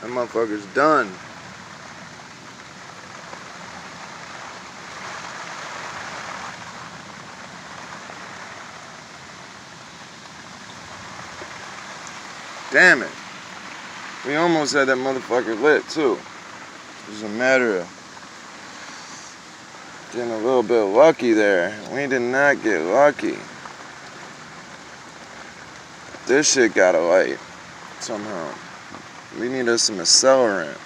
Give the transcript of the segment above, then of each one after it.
That motherfucker's done. Damn it. We almost had that motherfucker lit too. It was a matter of getting a little bit lucky there. We did not get lucky. This shit got a light somehow. We need us some accelerant.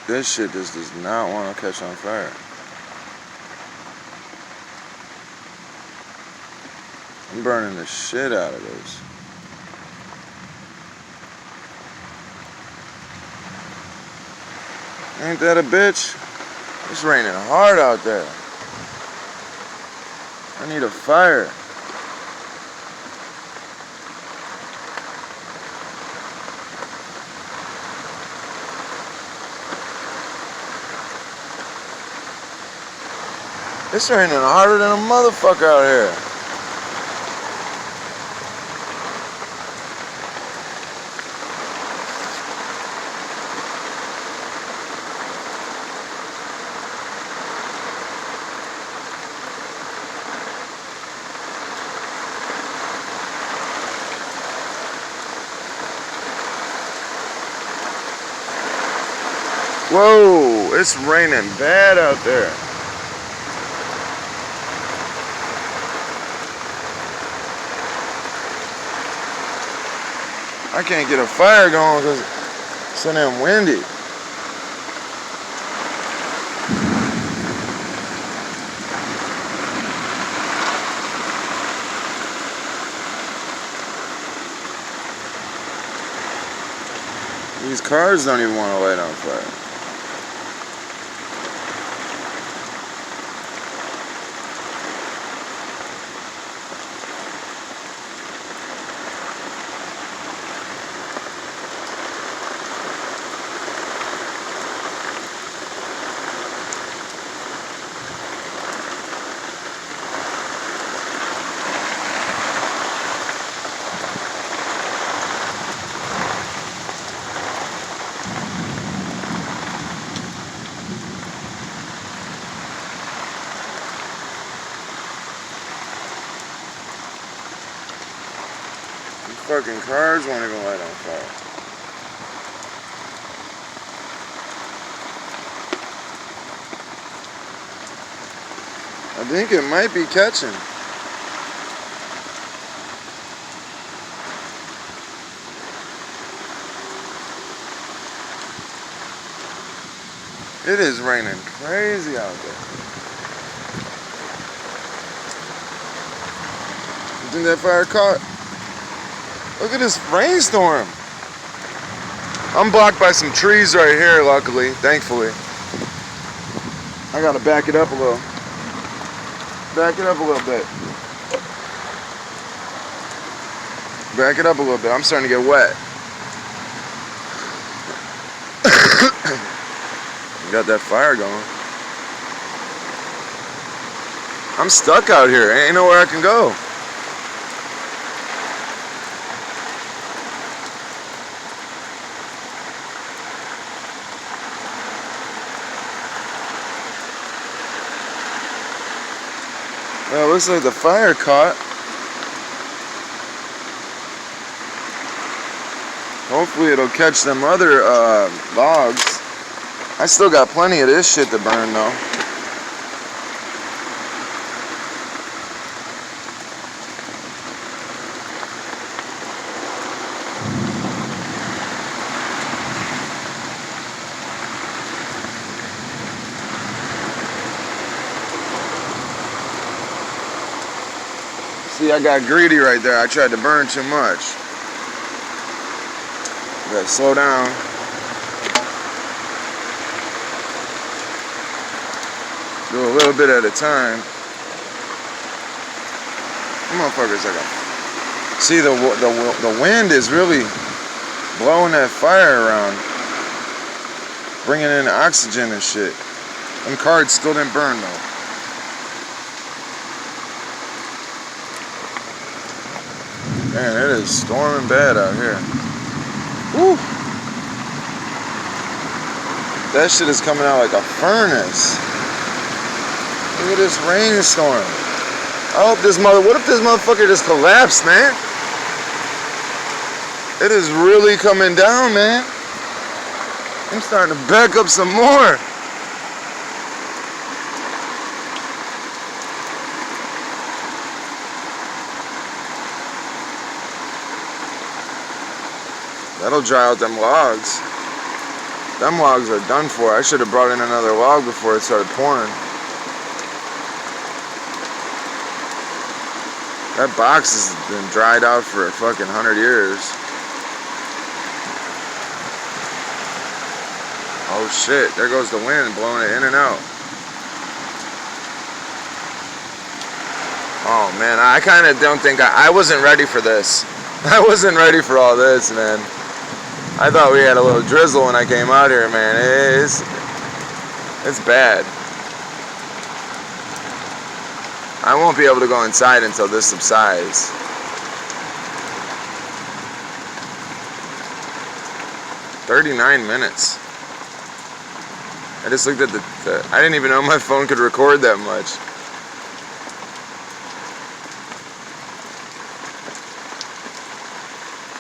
This shit just does not want to catch on fire. I'm burning the shit out of this. Ain't that a bitch? It's raining hard out there. I need a fire. It's raining harder than a motherfucker out here. Whoa, it's raining bad out there. I can't get a fire going because it's so damn windy. These cars don't even want to light on fire. Fucking cars won't even light on fire. I think it might be catching. It is raining crazy out there. You think that fire caught? Look at this rainstorm. I'm blocked by some trees right here, luckily, thankfully. I gotta back it up a little. Back it up a little bit. Back it up a little bit. I'm starting to get wet. Got that fire going. I'm stuck out here. Ain't nowhere I can go. Well, it looks like the fire caught. Hopefully it'll catch them other logs. I still got plenty of this shit to burn though. See, I got greedy right there. I tried to burn too much. Gotta slow down. Do a little bit at a time. Motherfuckers like a... See, the wind is really blowing that fire around. bringing in oxygen and shit. Them cards still didn't burn though. Man, it is storming bad out here. Woo! That shit is coming out like a furnace. Look at this rainstorm. I hope what if this motherfucker just collapsed, man? It is really coming down, man. I'm starting to back up some more. That'll dry out them logs. Them logs are done for. I should have brought in another log before it started pouring. That box has been dried out for a fucking 100 years. Oh shit, there goes the wind blowing it in and out. Oh man, I kind of don't think I wasn't ready for this. I wasn't ready for all this, man. I thought we had a little drizzle when I came out here, man. It's bad. I won't be able to go inside until this subsides. "39 minutes. I just looked at I didn't even know my phone could record that much.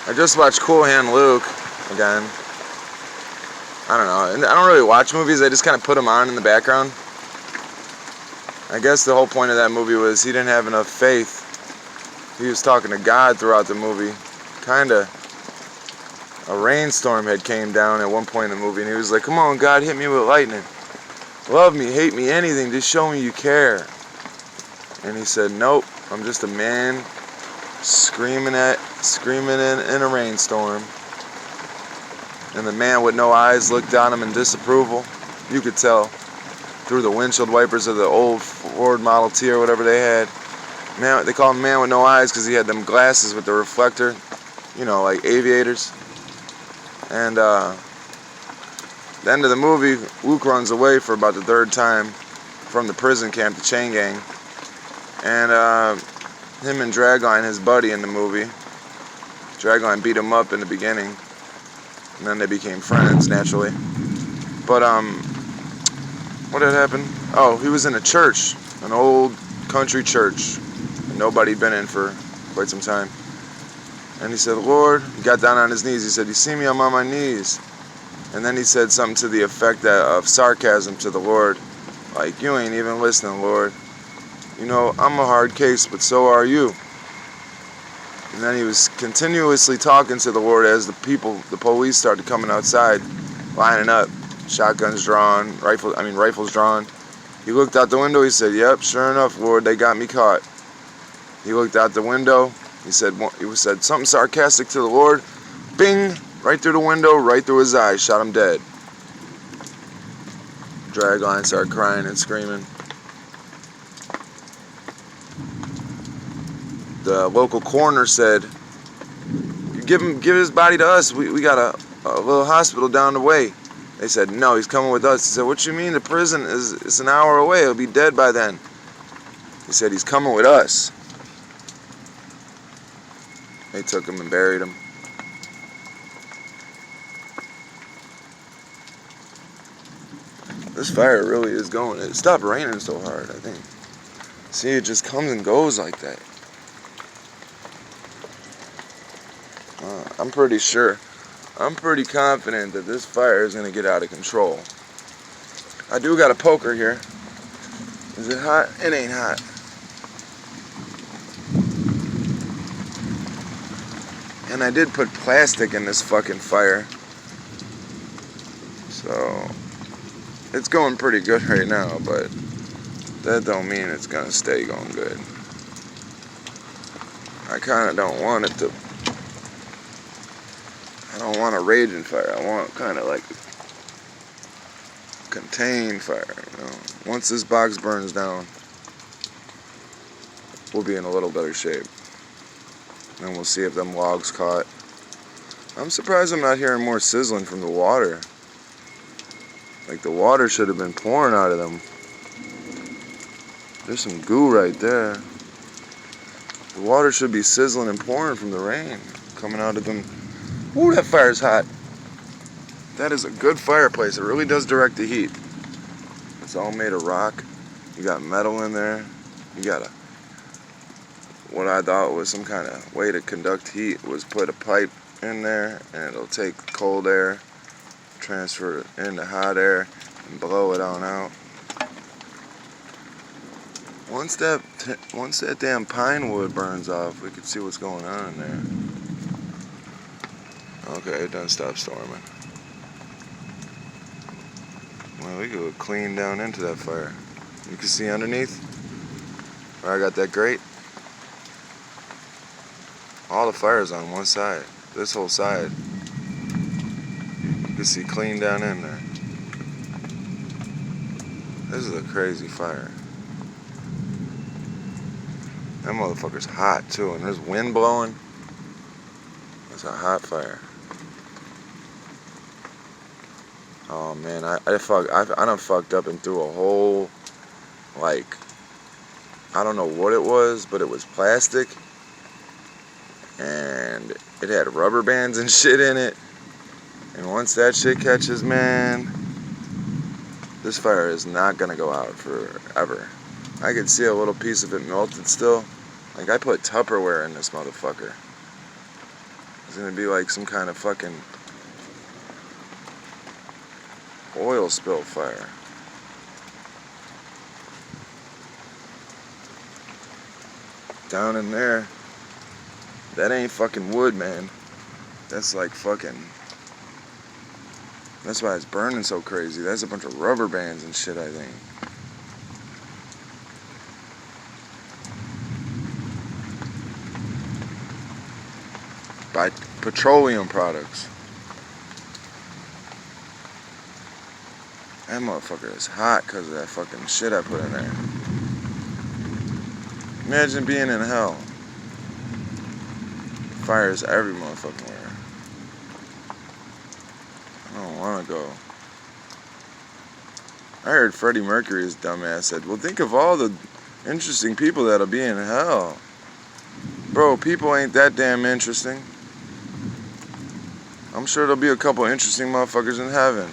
I just watched Cool Hand Luke again. I don't know. And I don't really watch movies. I just kind of put them on in the background. I guess the whole point of that movie was he didn't have enough faith. He was talking to God throughout the movie. Kinda. A rainstorm had came down at one point in the movie, and he was like, "Come on, God, hit me with lightning. Love me, hate me, anything. Just show me you care." And he said, "Nope, I'm just a man screaming in a rainstorm." And the man with no eyes looked on him in disapproval. You could tell through the windshield wipers of the old Ford Model T or whatever they had. Man, they call him man with no eyes because he had them glasses with the reflector, you know, like aviators. And the end of the movie, Luke runs away for about the third time from the prison camp, the chain gang. And him and Dragline, his buddy in the movie, Dragline beat him up in the beginning, and then they became friends naturally. But what had happened? Oh, he was in a church, an old country church, and nobody had been in for quite some time. And he said, "Lord," he got down on his knees. He said, "You see me, I'm on my knees." And then he said something to the effect of sarcasm to the Lord, like, "You ain't even listening, Lord. You know, I'm a hard case, but so are you." And then he was continuously talking to the Lord as the police started coming outside, lining up, shotguns drawn, rifles drawn. He looked out the window. He said, "Yep, sure enough, Lord, they got me caught." He looked out the window. He said something sarcastic to the Lord. Bing! Right through the window, right through his eyes, shot him dead. Dragline started crying and screaming. The local coroner said, give his body to us. We got a little hospital down the way." They said, "No, he's coming with us." He said, "What you mean? The prison is an hour away. He'll be dead by then." He said, "He's coming with us." They took him and buried him. This fire really is going. It stopped raining so hard, I think. See, it just comes and goes like that. I'm pretty sure. I'm pretty confident that this fire is going to get out of control. I do got a poker here. Is it hot? It ain't hot. And I did put plastic in this fucking fire. So it's going pretty good right now, but that don't mean it's going to stay going good. I kind of don't want it to. I don't want a raging fire. I want kind of like a contained fire, you know. Once this box burns down, we'll be in a little better shape. And we'll see if them logs caught. I'm surprised I'm not hearing more sizzling from the water. Like the water should have been pouring out of them. There's some goo right there. The water should be sizzling and pouring from the rain coming out of them. Ooh, that fire's hot. That is a good fireplace. It really does direct the heat. It's all made of rock. You got metal in there. You got what I thought was some kind of way to conduct heat was put a pipe in there and it'll take cold air, transfer it into hot air, and blow it on out. Once that damn pine wood burns off, we can see what's going on in there. Okay, it done stopped storming. Well, we go clean down into that fire. You can see underneath where I got that grate. All the fire's on one side. This whole side. You can see clean down in there. This is a crazy fire. That motherfucker's hot too, and there's wind blowing. It's a hot fire. Oh man, I done fucked up and threw a whole, like, I don't know what it was, but it was plastic. And it had rubber bands and shit in it. And once that shit catches, man, this fire is not gonna go out forever. I could see a little piece of it melted still. Like I put Tupperware in this motherfucker. It's gonna be like some kind of fucking oil spill fire. Down in there, that ain't fucking wood, man. That's like fucking, that's why it's burning so crazy. That's a bunch of rubber bands and shit, I think. By petroleum products. That motherfucker is hot because of that fucking shit I put in there. Imagine being in hell. Fires every motherfucking where. I don't want to go. I heard Freddie Mercury's dumbass said, well, think of all the interesting people that'll be in hell. Bro, people ain't that damn interesting. I'm sure there'll be a couple interesting motherfuckers in heaven.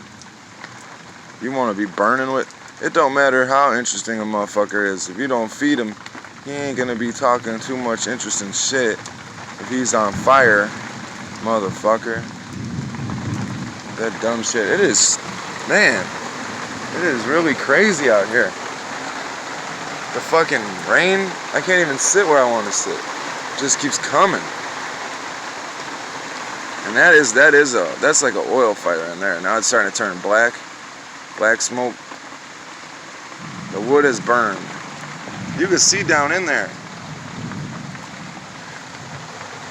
You want to be burning with... It don't matter how interesting a motherfucker is. If you don't feed him, he ain't going to be talking too much interesting shit. If he's on fire, motherfucker. That dumb shit. It is... Man. It is really crazy out here. The fucking rain, I can't even sit where I want to sit. It just keeps coming. And that's like an oil fire in there. Now it's starting to turn black. Black smoke. The wood is burned. You can see down in there.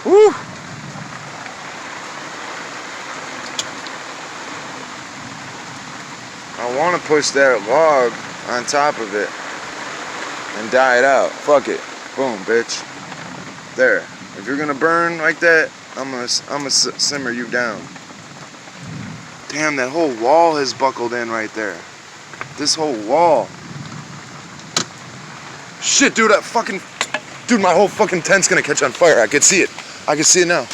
Woo! I want to push that log on top of it and dye it out. Fuck it. Boom, bitch. There. If you're gonna burn like that, I'm gonna simmer you down. Damn, that whole wall has buckled in right there. This whole wall. Shit, dude, dude, my whole fucking tent's gonna catch on fire. I can see it. I can see it now.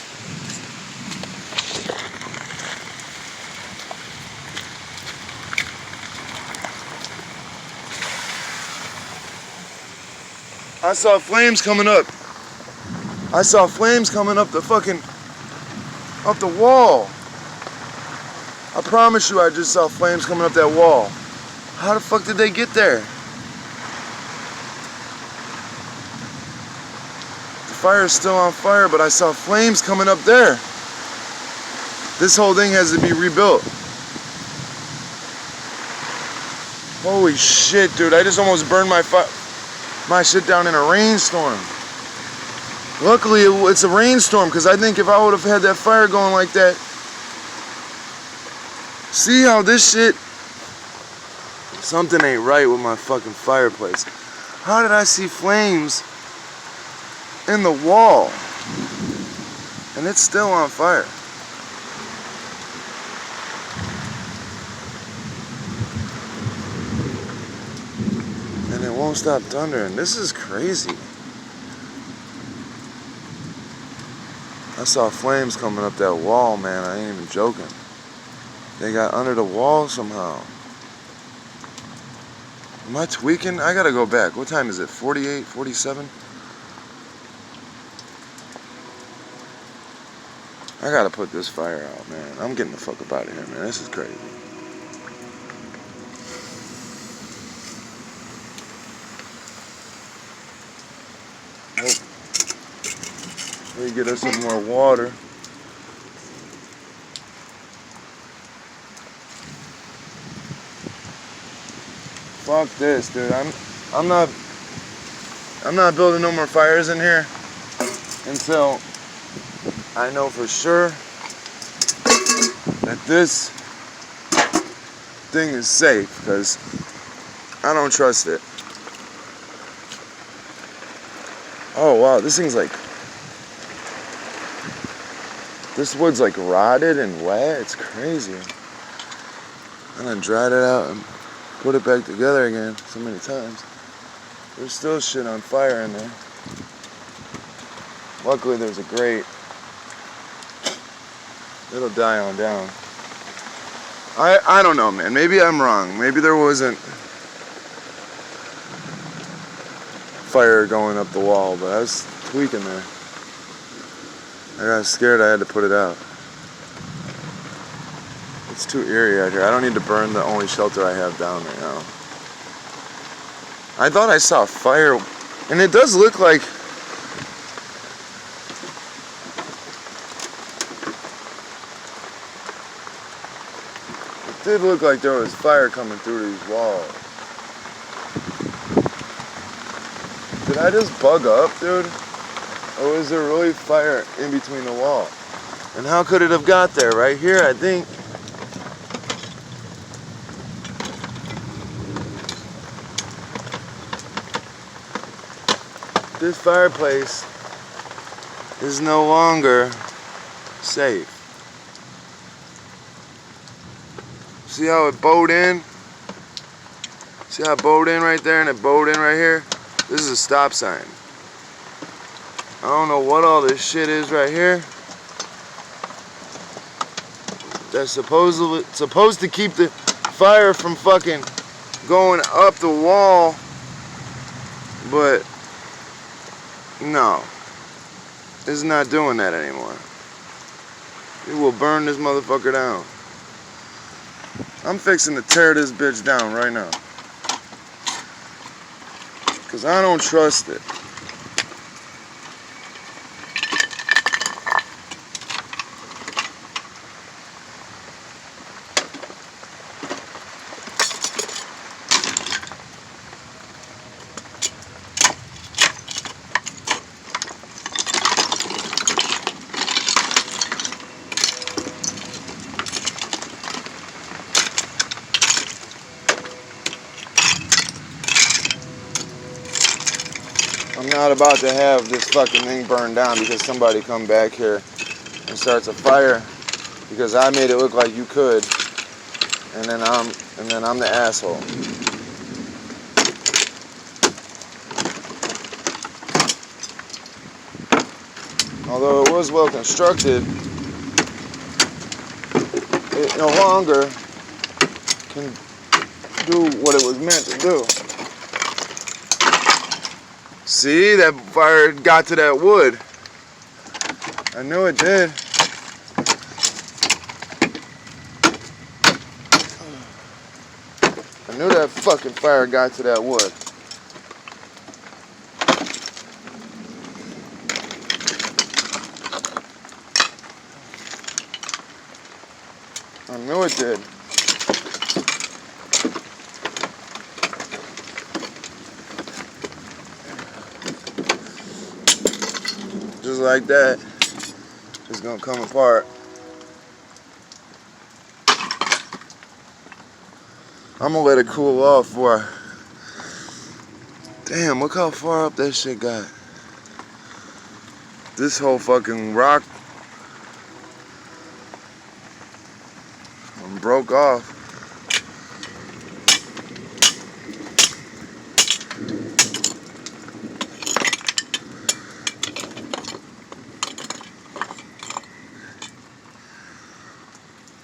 I saw flames coming up. I saw flames coming up the wall. I promise you I just saw flames coming up that wall. How the fuck did they get there? The fire is still on fire, but I saw flames coming up there. This whole thing has to be rebuilt. Holy shit, dude. I just almost burned my shit down in a rainstorm. Luckily, it's a rainstorm, because I think if I would have had that fire going like that... See how this shit... Something ain't right with my fucking fireplace. How did I see flames in the wall? And it's still on fire. it won't stop thundering. This is crazy. I saw flames coming up that wall, man. I ain't even joking. They got under the wall somehow. Am I tweaking? I gotta go back. What time is it? 48, 47? I gotta put this fire out, man. I'm getting the fuck up out of here, man. This is crazy. Oh. Let me get us some more water. Fuck this, dude. I'm not building no more fires in here until I know for sure that this thing is safe, because I don't trust it. Oh wow, this thing's like, this wood's like rotted and wet. It's crazy. And I dried it out and put it back together again so many times. There's still shit on fire in there. Luckily there's a grate. It'll die on down. I don't know, man. Maybe I'm wrong. Maybe there wasn't fire going up the wall, but I was tweaking there. I got scared. I had to put it out. It's too eerie out here. I don't need to burn the only shelter I have down right now. I thought I saw fire, and it does look like it did look like there was fire coming through these walls. Did I just bug up, dude? Or was there really fire in between the wall? And how could it have got there? Right here, I think. This fireplace is no longer safe. See how it bowed in? See how it bowed in right there and it bowed in right here? This is a stop sign. I don't know what all this shit is right here. That's supposed to keep the fire from fucking going up the wall, but no, it's not doing that anymore. It will burn this motherfucker down. I'm fixing to tear this bitch down right now, because I don't trust it. I'm not about to have this fucking thing burned down because somebody come back here and starts a fire because I made it look like you could, and then I'm the asshole. Although it was well constructed, it no longer can do what it was meant to do. See, that fire got to that wood. I knew it did. I knew that fucking fire got to that wood. I knew it did. Just like that, it's gonna come apart. I'm gonna let it cool off before I... Damn, look how far up that shit got. This whole fucking rock broke off.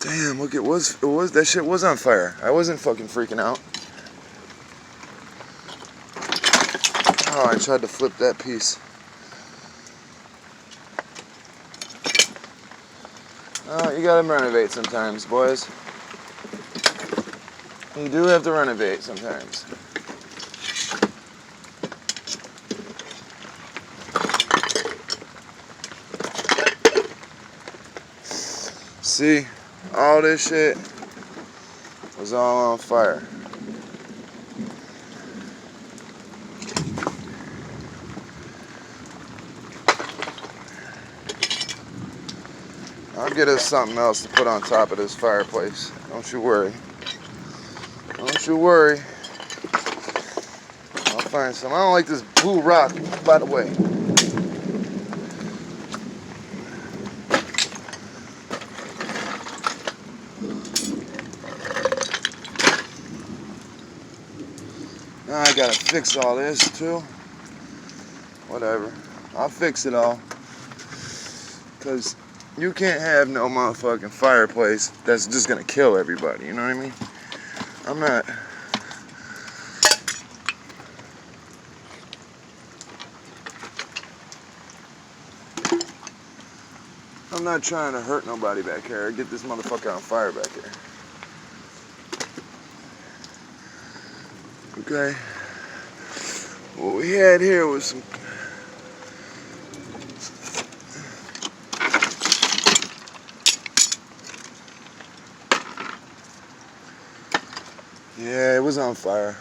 Damn, look, that shit was on fire. I wasn't fucking freaking out. Oh, I tried to flip that piece. Oh, you gotta renovate sometimes, boys. You do have to renovate sometimes. See, all this shit was all on fire. I'll get us something else to put on top of this fireplace. Don't you worry. Don't you worry. I'll find some. I don't like this blue rock, by the way. Now I gotta fix all this too. Whatever. I'll fix it all. Because you can't have no motherfucking fireplace that's just gonna kill everybody, you know what I mean? I'm not trying to hurt nobody back here. Get this motherfucker on fire back here. Okay. What we had here was some yeah, it was on fire.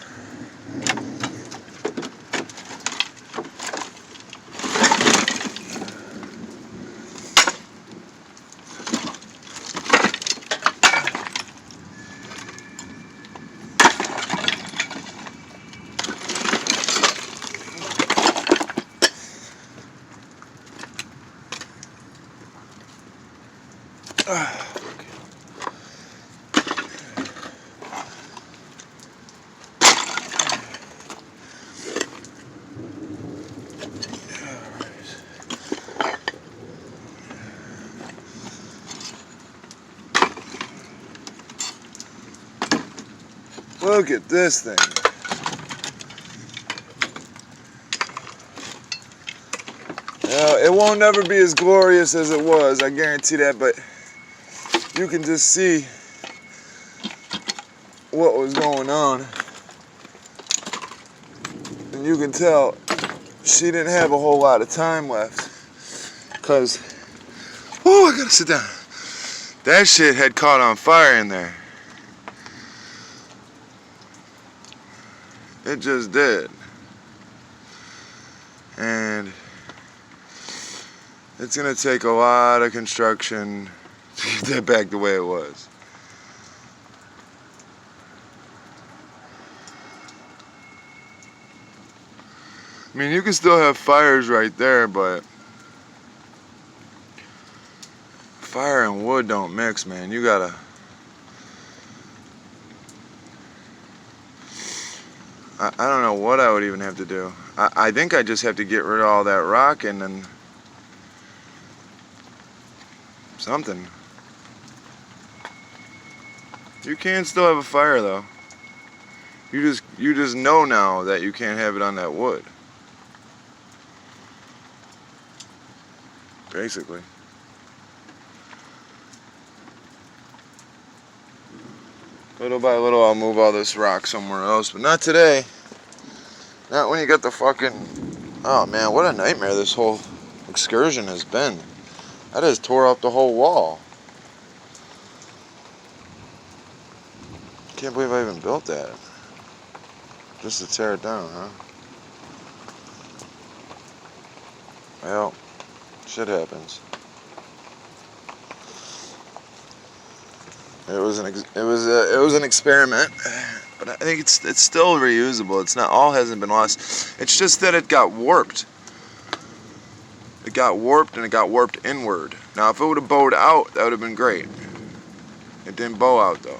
Look at this thing. It won't never be as glorious as it was, I guarantee that, but you can just see what was going on. And you can tell she didn't have a whole lot of time left. Because, oh, I gotta sit down. That shit had caught on fire in there. It just did. And it's gonna take a lot of construction to get that back the way it was. I mean, you can still have fires right there, but fire and wood don't mix, man. You gotta... I don't know what I would even have to do. I think I just have to get rid of all that rock and then something. You can still have a fire though. You just know now that you can't have it on that wood. Basically. Little by little I'll move all this rock somewhere else, but not today. Not when you got the fucking... Oh man, what a nightmare this whole excursion has been. I just tore up the whole wall. Can't believe I even built that. Just to tear it down, huh? Well, shit happens. It was an experiment, but I think it's still reusable. It's not, all hasn't been lost. It's just that it got warped. It got warped and it got warped inward. Now, if it would have bowed out, that would have been great. It didn't bow out though.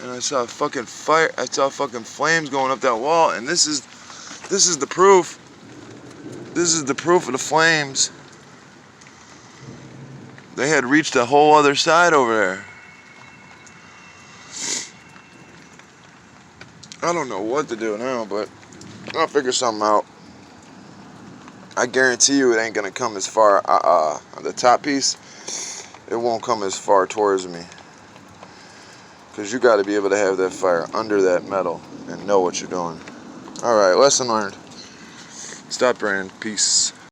and I saw fucking fire. I saw fucking flames going up that wall, and this is the proof. This is the proof of the flames. They had reached a whole other side over there. I don't know what to do now, but I'll figure something out. I guarantee you it ain't gonna come as far, the top piece, it won't come as far towards me. Because you gotta be able to have that fire under that metal and know what you're doing. Alright, lesson learned. Stop burning. Peace.